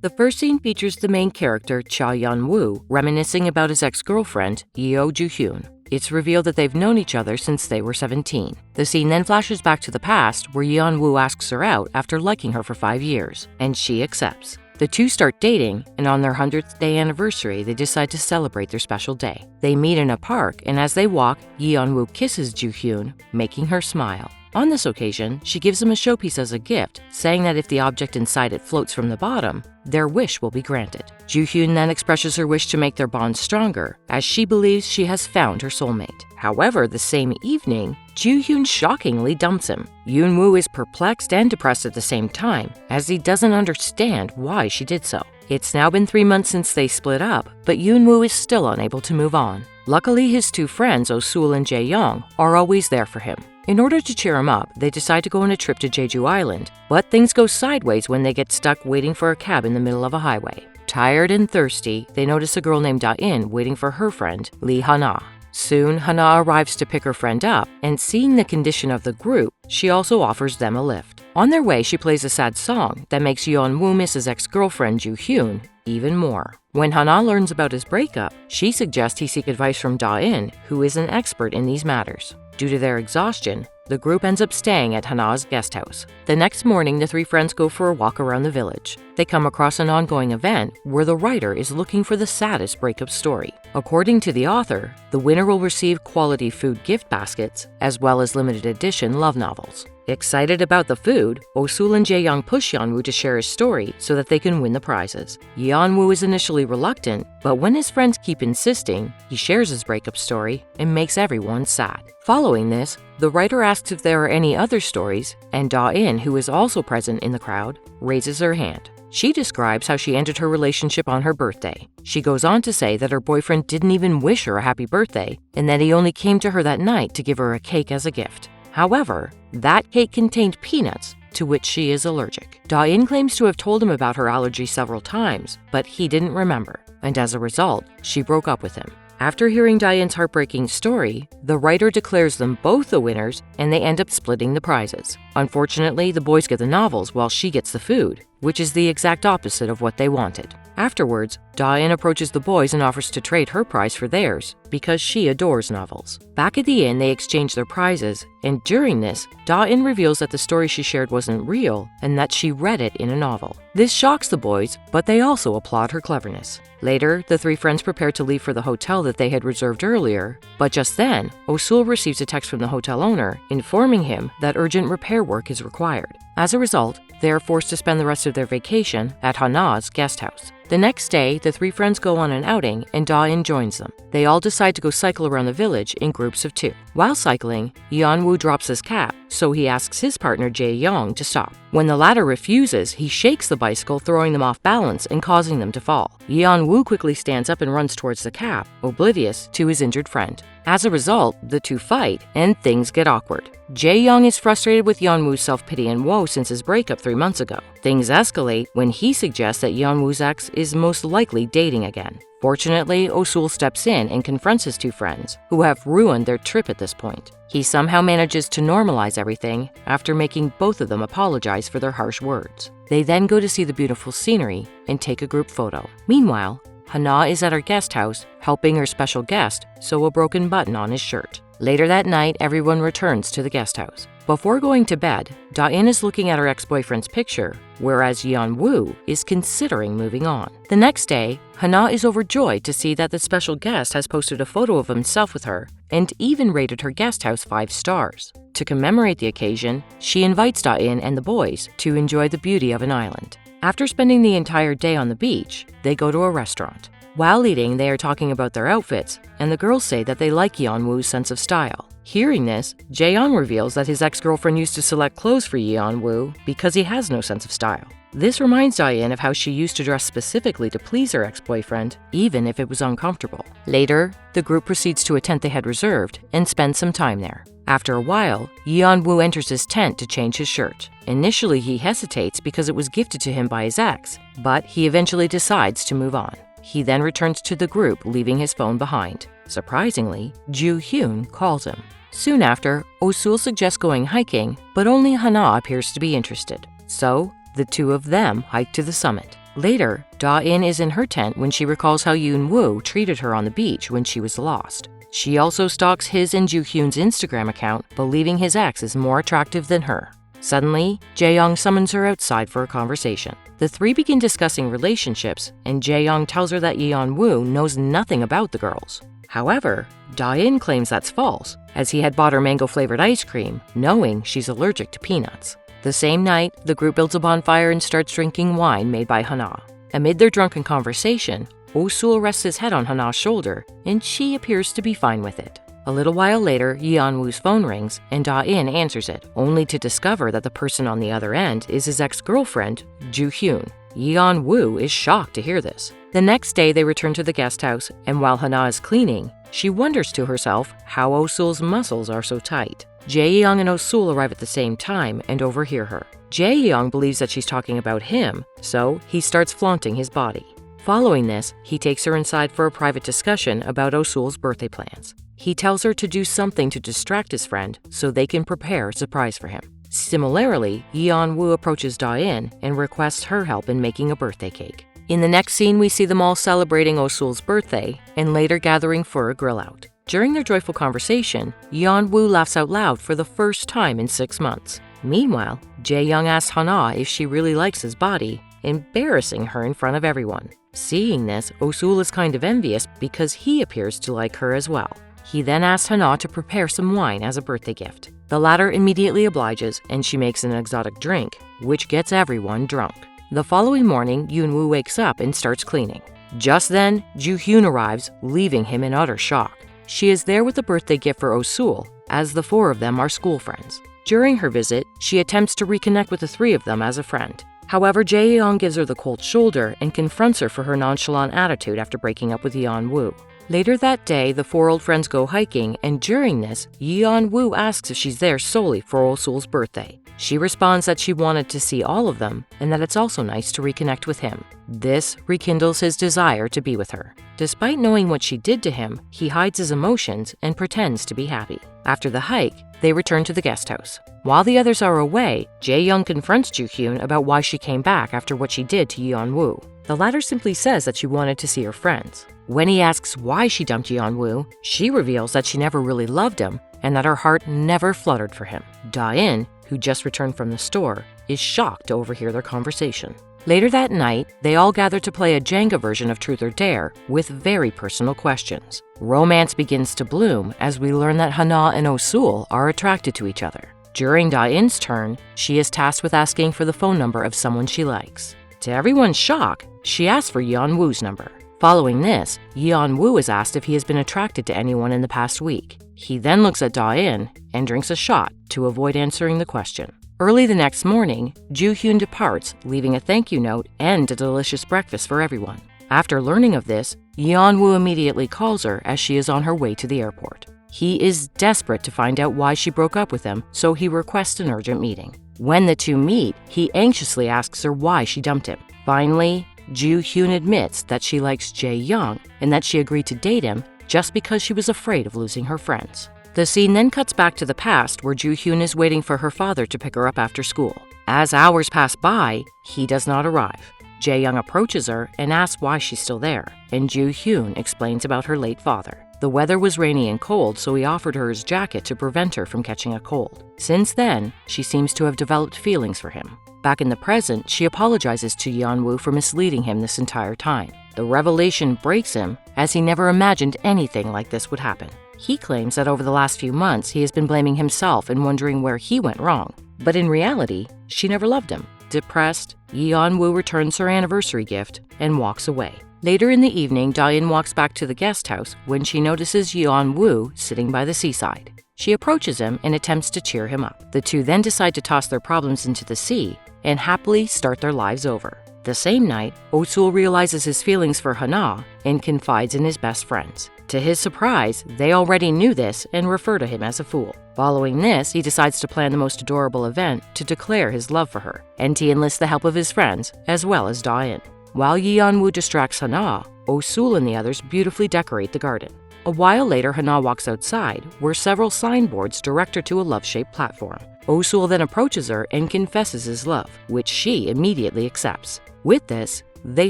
The first scene features the main character, Cha-yeon-woo, reminiscing about his ex-girlfriend, Joo-hyun. It's revealed that they've known each other since they were 17. The scene then flashes back to the past, where Yeon-woo asks her out after liking her for 5 years, and she accepts. The two start dating, and on their 100th day anniversary, they decide to celebrate their special day. They meet in a park, and as they walk, Yeon-woo kisses Joo-hyun, making her smile. On this occasion, she gives him a showpiece as a gift, saying that if the object inside it floats from the bottom, their wish will be granted. Joo-hyun then expresses her wish to make their bond stronger, as she believes she has found her soulmate. However, the same evening, Joo-hyun shockingly dumps him. Yeon-woo is perplexed and depressed at the same time, as he doesn't understand why she did so. It's now been 3 months since they split up, but Yeon-woo is still unable to move on. Luckily, his two friends, Oh-sul and Jae-young, are always there for him. In order to cheer him up, they decide to go on a trip to Jeju Island, but things go sideways when they get stuck waiting for a cab in the middle of a highway. Tired and thirsty, they notice a girl named Da-in waiting for her friend, Lee Ha-na. Soon, Ha-na arrives to pick her friend up, and seeing the condition of the group, she also offers them a lift. On their way, she plays a sad song that makes Yeon-woo miss his ex-girlfriend Joo-hyun even more. When Ha-na learns about his breakup, she suggests he seek advice from Da-in, who is an expert in these matters. Due to their exhaustion, the group ends up staying at Ha-na's guest house. The next morning, the three friends go for a walk around the village. They come across an ongoing event where the writer is looking for the saddest breakup story. According to the author, the winner will receive quality food gift baskets, as well as limited edition love novels. Excited about the food, Oh-sul and Jae-young push Yeon-woo to share his story so that they can win the prizes. Yeon-woo is initially reluctant, but when his friends keep insisting, he shares his breakup story and makes everyone sad. Following this, the writer asks if there are any other stories, and Da-in, who is also present in the crowd, raises her hand. She describes how she ended her relationship on her birthday. She goes on to say that her boyfriend didn't even wish her a happy birthday, and that he only came to her that night to give her a cake as a gift. However, that cake contained peanuts, to which she is allergic. Da-in claims to have told him about her allergy several times, but he didn't remember, and as a result, she broke up with him. After hearing Da-in's heartbreaking story, the writer declares them both the winners, and they end up splitting the prizes. Unfortunately, the boys get the novels while she gets the food, which is the exact opposite of what they wanted. Afterwards, Da-in approaches the boys and offers to trade her prize for theirs, because she adores novels. Back at the inn, they exchange their prizes, and during this, Da-in reveals that the story she shared wasn't real, and that she read it in a novel. This shocks the boys, but they also applaud her cleverness. Later, the three friends prepare to leave for the hotel that they had reserved earlier, but just then, Oh-sul receives a text from the hotel owner informing him that urgent repair work is required. As a result, they are forced to spend the rest of their vacation at Ha-na's guest house. The next day, the three friends go on an outing, and Da-in joins them. They all decide to go cycle around the village in groups of 2. While cycling, Yeon-woo drops his cap, so he asks his partner Jae-young to stop. When the latter refuses, he shakes the bicycle, throwing them off balance and causing them to fall. Yeon-woo quickly stands up and runs towards the cap, oblivious to his injured friend. As a result, the two fight, and things get awkward. Jae-young is frustrated with Yeon-woo's self-pity and woe since his breakup 3 months ago. Things escalate when he suggests that Yeon-woo's ex is most likely dating again. Fortunately, Oh-sul steps in and confronts his two friends, who have ruined their trip at this point. He somehow manages to normalize everything after making both of them apologize for their harsh words. They then go to see the beautiful scenery and take a group photo. Meanwhile, Ha-na is at her guest house, helping her special guest sew a broken button on his shirt. Later that night, everyone returns to the guest house. Before going to bed, Da-in is looking at her ex-boyfriend's picture, whereas Yeon-woo is considering moving on. The next day, Ha-na is overjoyed to see that the special guest has posted a photo of himself with her and even rated her guest house 5 stars. To commemorate the occasion, she invites Da-in and the boys to enjoy the beauty of an island. After spending the entire day on the beach, they go to a restaurant. While eating, they are talking about their outfits, and the girls say that they like Yeon-woo's sense of style. Hearing this, Jae-young reveals that his ex-girlfriend used to select clothes for Yeon-woo because he has no sense of style. This reminds Da-in of how she used to dress specifically to please her ex-boyfriend, even if it was uncomfortable. Later, the group proceeds to a tent they had reserved and spend some time there. After a while, Yeon-woo enters his tent to change his shirt. Initially, he hesitates because it was gifted to him by his ex, but he eventually decides to move on. He then returns to the group, leaving his phone behind. Surprisingly, Joo-hyun calls him. Soon after, Oh-sul suggests going hiking, but only Ha-na appears to be interested. So, the two of them hike to the summit. Later, Da-in is in her tent when she recalls how Yoon-woo treated her on the beach when she was lost. She also stalks his and Joo-hyun's Instagram account, believing his ex is more attractive than her. Suddenly, Jae-young summons her outside for a conversation. The three begin discussing relationships, and Jae-young tells her that Yeon-woo knows nothing about the girls. However, Da-in claims that's false, as he had bought her mango-flavored ice cream, knowing she's allergic to peanuts. The same night, the group builds a bonfire and starts drinking wine made by Hana. Amid their drunken conversation, Oh-sul rests his head on Hana's shoulder, and she appears to be fine with it. A little while later, Yeon-woo's phone rings, and Da-in answers it, only to discover that the person on the other end is his ex-girlfriend, Joo-hyun. Yeon-woo is shocked to hear this. The next day, they return to the guest house, and while Hana is cleaning, she wonders to herself how Oh-sul's muscles are so tight. Jae-young and Oh-sul arrive at the same time and overhear her. Jae-young believes that she's talking about him, so he starts flaunting his body. Following this, he takes her inside for a private discussion about Oh-sul's birthday plans. He tells her to do something to distract his friend so they can prepare a surprise for him. Similarly, Yeon-woo approaches Da-in and requests her help in making a birthday cake. In the next scene, we see them all celebrating Oh-sul's birthday and later gathering for a grill out. During their joyful conversation, Yeon-woo laughs out loud for the first time in 6 months. Meanwhile, Jae-young asks Hana if she really likes his body, embarrassing her in front of everyone. Seeing this, Oh-sul is kind of envious because he appears to like her as well. He then asks Hana to prepare some wine as a birthday gift. The latter immediately obliges, and she makes an exotic drink, which gets everyone drunk. The following morning, Yoon-woo wakes up and starts cleaning. Just then, Joo-hyun arrives, leaving him in utter shock. She is there with a birthday gift for Oh-sul, as the four of them are school friends. During her visit, she attempts to reconnect with the three of them as a friend. However, Jae-young gives her the cold shoulder and confronts her for her nonchalant attitude after breaking up with Yeon-woo. Later that day, the four old friends go hiking, and during this, Yeon-woo asks if she's there solely for Oh-sul's birthday. She responds that she wanted to see all of them, and that it's also nice to reconnect with him. This rekindles his desire to be with her. Despite knowing what she did to him, he hides his emotions and pretends to be happy. After the hike, they return to the guest house. While the others are away, Jae-young confronts Joo-hyun about why she came back after what she did to Yeon-woo. The latter simply says that she wanted to see her friends. When he asks why she dumped Yeon-woo, she reveals that she never really loved him and that her heart never fluttered for him. Da-in, who just returned from the store, is shocked to overhear their conversation. Later that night, they all gather to play a Jenga version of Truth or Dare with very personal questions. Romance begins to bloom as we learn that Hana and Oh-sul are attracted to each other. During Da-in's turn, she is tasked with asking for the phone number of someone she likes. To everyone's shock, she asks for Yeon-woo's number. Following this, Yeon-woo is asked if he has been attracted to anyone in the past week. He then looks at Da-in and drinks a shot to avoid answering the question. Early the next morning, Joo-hyun departs, leaving a thank you note and a delicious breakfast for everyone. After learning of this, Yeon-woo immediately calls her as she is on her way to the airport. He is desperate to find out why she broke up with him, so he requests an urgent meeting. When the two meet, he anxiously asks her why she dumped him. Finally, Joo-hyun admits that she likes Jae-young and that she agreed to date him just because she was afraid of losing her friends. The scene then cuts back to the past where Joo-hyun is waiting for her father to pick her up after school. As hours pass by, he does not arrive. Jae-young approaches her and asks why she's still there, and Joo-hyun explains about her late father. The weather was rainy and cold, so he offered her his jacket to prevent her from catching a cold. Since then, she seems to have developed feelings for him. Back in the present, she apologizes to Yeon-woo for misleading him this entire time. The revelation breaks him, as he never imagined anything like this would happen. He claims that over the last few months, he has been blaming himself and wondering where he went wrong. But in reality, she never loved him. Depressed, Yeon-woo returns her anniversary gift and walks away. Later in the evening, Da-in walks back to the guest house when she notices Yeon-woo sitting by the seaside. She approaches him and attempts to cheer him up. The two then decide to toss their problems into the sea and happily start their lives over. The same night, Oh-sul realizes his feelings for Hana and confides in his best friends. To his surprise, they already knew this and refer to him as a fool. Following this, he decides to plan the most adorable event to declare his love for her, and he enlists the help of his friends as well as Da-in. While Yeon-woo distracts Hana, Oh-sul and the others beautifully decorate the garden. A while later, Hana walks outside, where several signboards direct her to a love-shaped platform. Oh-sul then approaches her and confesses his love, which she immediately accepts. With this, they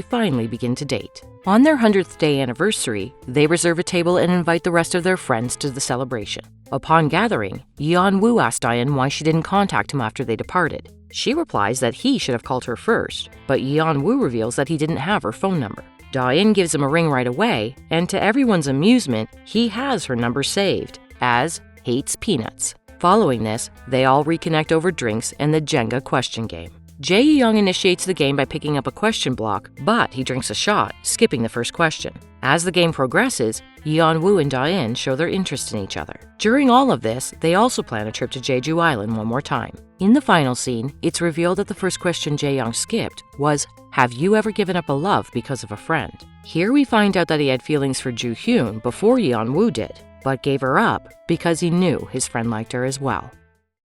finally begin to date. On their 100th day anniversary, they reserve a table and invite the rest of their friends to the celebration. Upon gathering, Yeon-woo asks Diane why she didn't contact him after they departed. She replies that he should have called her first, but Yeon-woo reveals that he didn't have her phone number. Diane gives him a ring right away, and to everyone's amusement, he has her number saved as Hates Peanuts. Following this, they all reconnect over drinks and the Jenga question game. Jae-young initiates the game by picking up a question block, but he drinks a shot, skipping the first question. As the game progresses, Yeon-woo and Diane show their interest in each other. During all of this, they also plan a trip to Jeju Island one more time. In the final scene, it's revealed that the first question Jae-young skipped was, "Have you ever given up a love because of a friend?" Here we find out that he had feelings for Joo-hyun before Yeon-woo did, but gave her up because he knew his friend liked her as well.